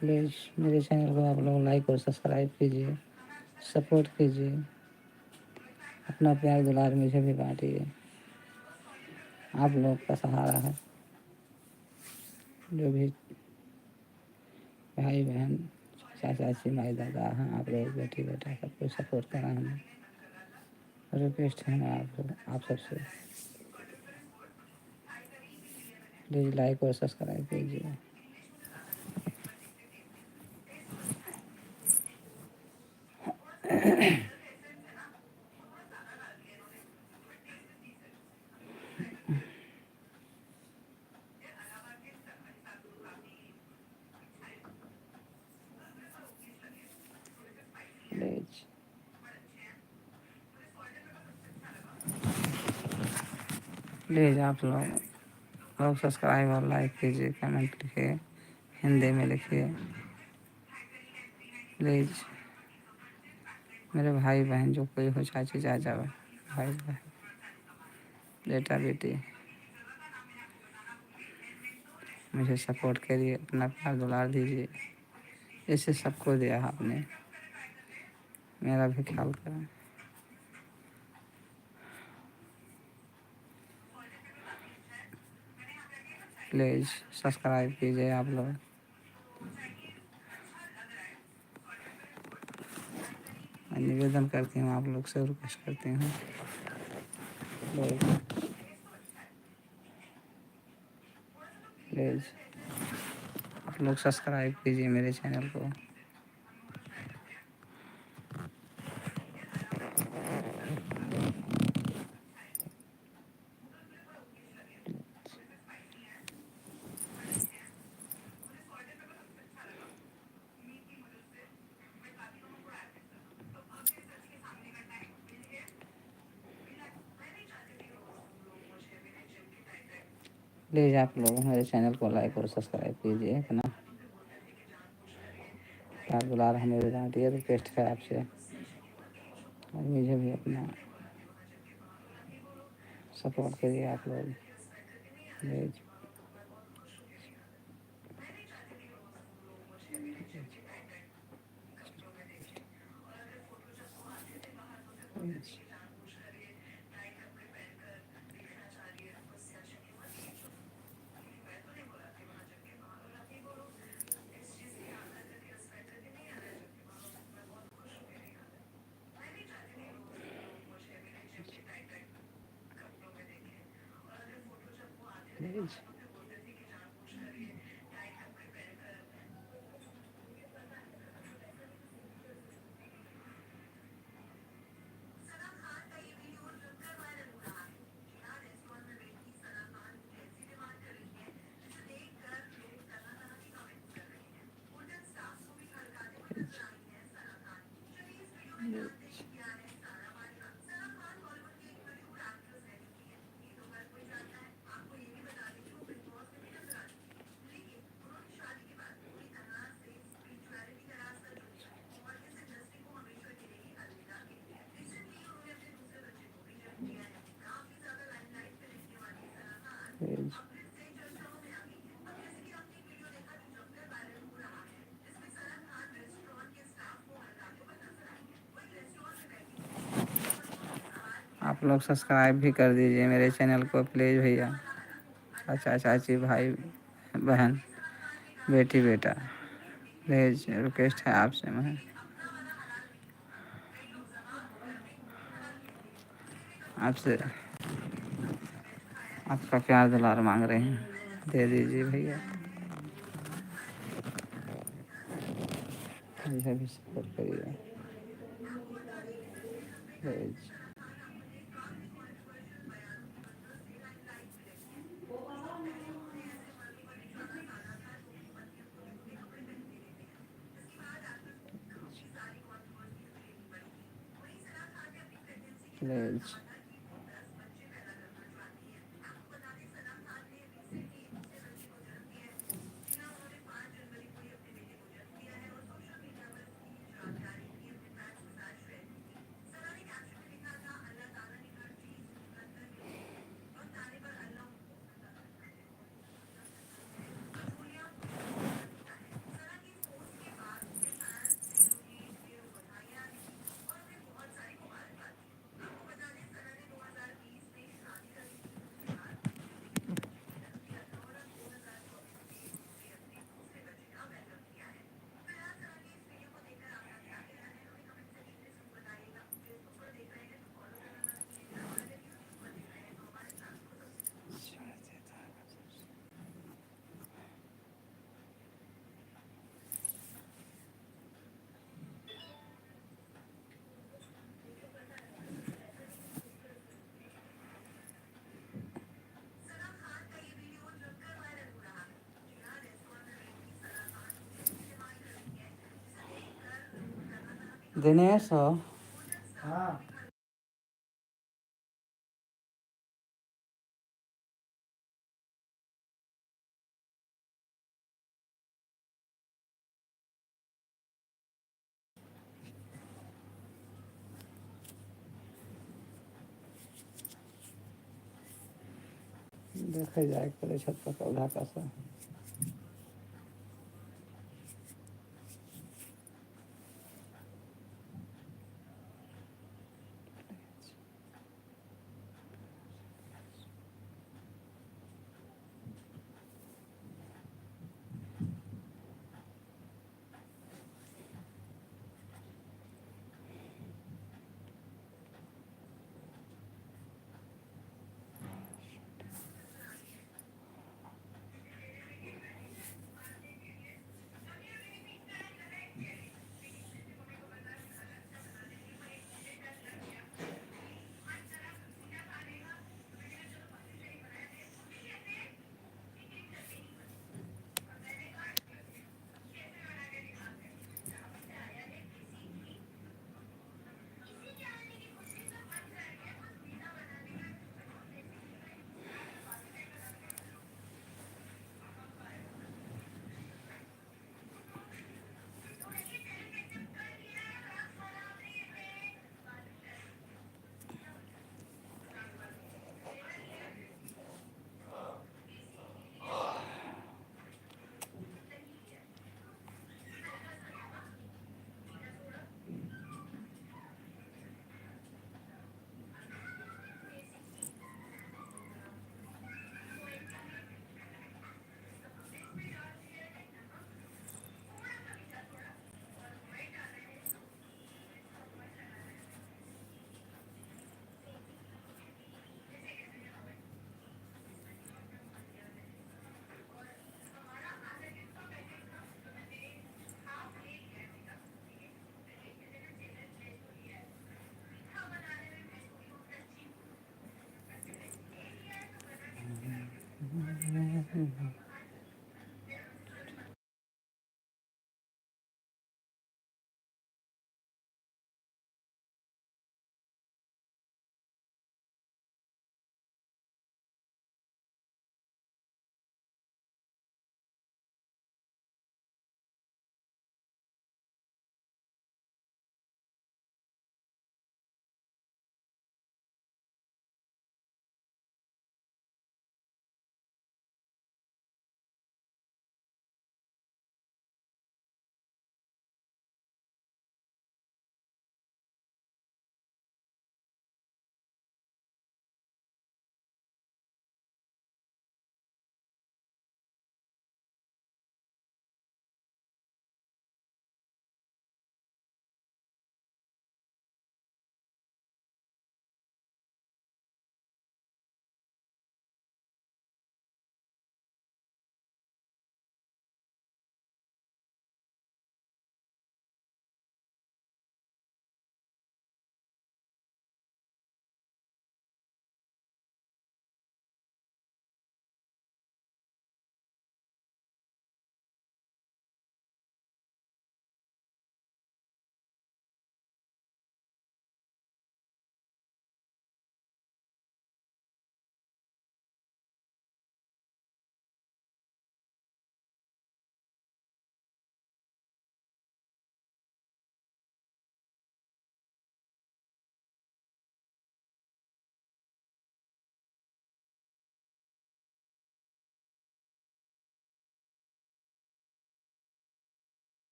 Please मेरे channel को आप लोग लाइक और सब्सक्राइब कीजिए, सपोर्ट कीजिए, अपना प्यार दुलार मुझे भी बांटिए। आप लोग का सहारा है। जो भी भाई बहन, चाचा चाची, माई दादा हैं, आप लोग बेटी बेटा सबको सपोर्ट करा हमें। रिक्वेस्ट है ना आप सबसे, प्लीज़ लाइक और सब्सक्राइब कीजिए। प्लीज़ प्लीज़ आप लोग सब्सक्राइब और लाइक कीजिए, कमेंट लिखिए, हिंदी में लिखिए। प्लीज़ मेरे भाई बहन जो कोई हो, चाची चाचा भाई बहन, बेटा बेटी, मुझे सपोर्ट करिए, अपना प्यार दुलार दीजिए। इसे सबको दिया आपने, मेरा भी ख्याल करें। प्लीज़ सब्सक्राइब कीजिए आप लोग। मैं निवेदन करती हूँ, आप लोग से रिक्वेस्ट करती हूँ। प्लीज़ आप लोग सब्सक्राइब कीजिए मेरे चैनल को। प्लीज़ आप लोग मेरे चैनल को लाइक और सब्सक्राइब कीजिए, है ना। प्यार दुलार हमें भी बांटिए, रिक्वेस्ट है आपसे। और मुझे भी अपना सपोर्ट करिए आप लोग, प्लीज़। प्लीज़ आप लोग सब्सक्राइब भी कर दीजिए मेरे चैनल को प्लीज़ भैया, चाचा चाची भाई बहन बेटी बेटा, प्लीज़ रिक्वेस्ट है आपसे मैं आपसे आपका प्यार दुलार मांग रहे हैं, दे दीजिए भैया, मुझे भी सपोर्ट करिए प्लीज़। प्लीज़ दिनेश हो। हाँ। देखे जाए करे छत पर पौधा कैसा।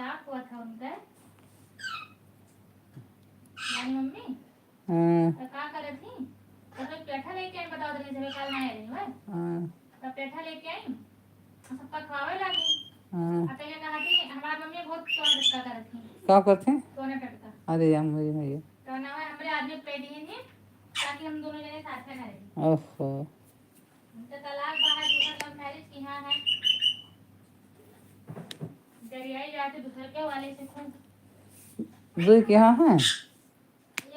तलाक हुआ था उनका यानी मम्मी हाँ का करे थी तो मैं पेठा लेके आई बता दे जब कल नहीं आई है हाँ तब पेठा लेके आई सबका खवावे लगी हाँ। पहले कहा थी हमारी मम्मी बहुत सोना टटका कर थी क्या करते हैं? सोना टटका अरे यार मुझे नहीं। तो ना हमारे आदमी प्लेट ही नहीं ताकि हम दोनों जने साथ में रहें। ओहो तो तलाक बाहर दूसरा लव मैरिज की हाँ है दरियाई जाते दूसरे के वाले से खूब दूध के यहाँ है। एक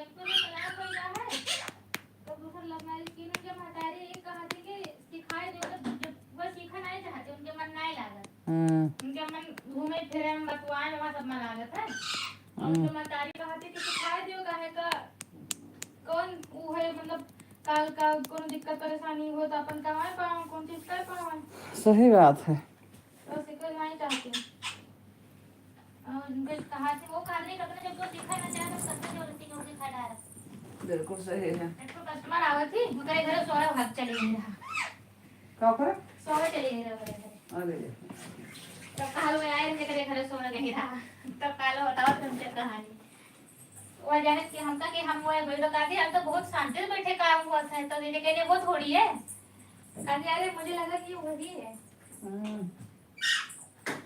तो ने तलाक हो गया है तो दूसरा लव मैरिज की ने जब हटारे एक कहा थी कि सिखाए दो तो वो सीखा नहीं चाहते उनके मन नहीं लागत उनके मन घूमे फिरे में बतवाए में सब मन लागत है और उनके मतारी कहती कि सिखाए दियो काहे का कौन वो है मतलब काल का कोनो दिक्कत परेशानी हो तो अपन कमाए पाओ कौन चीज कर पाओ सही बात है। तो सिखल नहीं चाहते और उनके कहा थी वो काल नहीं करते जब वो सिखा ना चाहे तो करते जरूरती को सिखा डाल बिल्कुल सही है। एक तो कस्टमर आवत थी उनके घर सोरा भाग चले गई रहा क्या करे? सोरा चले गई रहा अरे तब काल में आए उनके घर सोरा गई रहा तब काल बताओ तुमसे कहानी वो जाने कि हमका कि हम वो वीडियो काटी हम तो बहुत शांति से बैठे काम हुआ था तो दीदी कहने वो थोड़ी है कहती अरे मुझे लगा कि वही है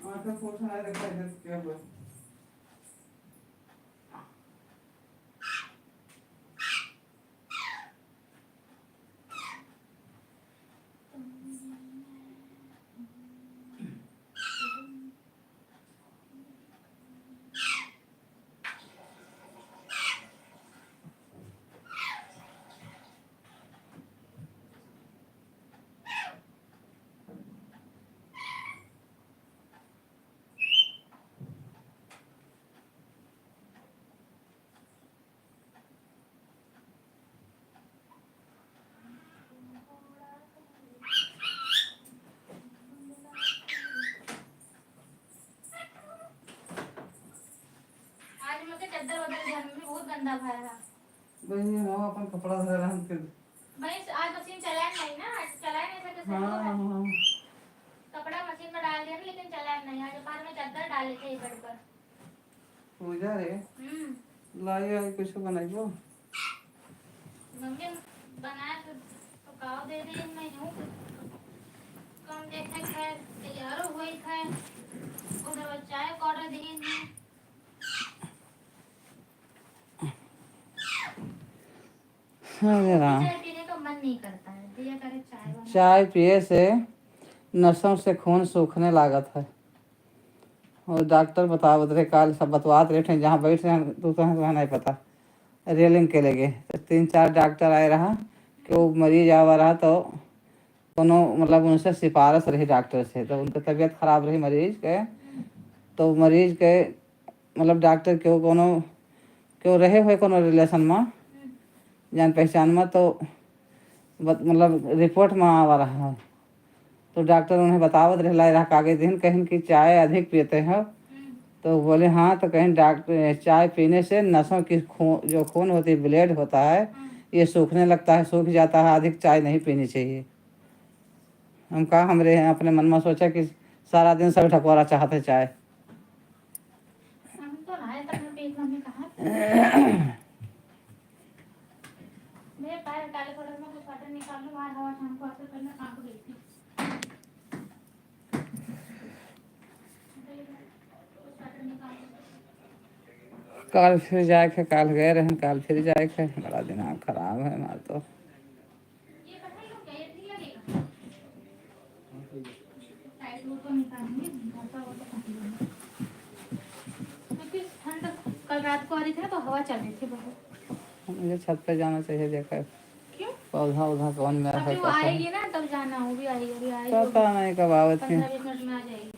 आंखें खोलना है देखा है क्या हुआ। आज मुझे चद्दर बदल घर में बहुत गंदा भरा रहा भाई हम अपन कपड़ा धर रहे हैं फिर भाई आज मशीन चलाया नहीं ना आज चलाया नहीं था कैसे हाँ कपड़ा मशीन में डाल दिया ना लेकिन चलाया नहीं आज बाद में चद्दर डाले थे बेड पर पूजा रे लाई आई कुछ बनाइबो मम्मी बनाया तो काव दे दे मैं हूँ कम देखे खैर तैयार हुई खैर उधर चाय का ऑर्डर दिए नहीं अरे राम चाय पीने का मन नहीं करता है दिया करे चाय बना चाय पिए से नसों से खून सूखने लागत है और डॉक्टर बतावत रहे काल सब बतवात रहे थे जहाँ बैठ रहे तू तो नहीं पता रेलिंग के लगे तो 3-4 डॉक्टर आए रहा कि वो मरीज आवा रहा तो कोनो मतलब उनसे सिफारिश रही डॉक्टर से तो उनकी तबीयत खराब रही मरीज के तो मरीज के मतलब डॉक्टर क्यों कोनो क्यों रहे हुए कोनो रिलेशन में जान पहचान में तो मतलब रिपोर्ट में आवा रहा है तो डॉक्टर उन्हें बतावत रह रहा कागज दिन कहीं कि चाय अधिक पीते हैं तो बोले हाँ तो कहीं डॉक्टर चाय पीने से नसों की खून जो खून होती है ब्लड होता है ये सूखने लगता है सूख जाता है अधिक चाय नहीं पीनी चाहिए। हम कहा हमरे अपने मन में सोचा कि सारा दिन सब ठकोरा चाहते चाय हम तो नहाए तक में पेट में कहा मेरे पैर काले कलर में कुछ वाटर निकाल लो बाहर हवा शाम को असर करना कहाँ को गई थी कुछ वाटर निकाल लो काल फिर जाए थे काल गए रहे काल फिर जाए थे बड़ा दिमाग खराब है हमारा तो ये कढ़ाई लो क्या ये ठीक लगेगा साइड वो तो निकालेंगे घाटा वो तो काट लेंगे क्योंकि ठंड कल रात को आ रही थी ना तो हवा चल रही थी बहुत मुझे छत पे जाना चाहिए देखा क्यों पौधा उधा कौन मेरा है अभी वो आएगी ना तब जाना वो भी आएगी अभी आएगी पता नहीं कब आवत है 15-20 मिनट में आ जाएगी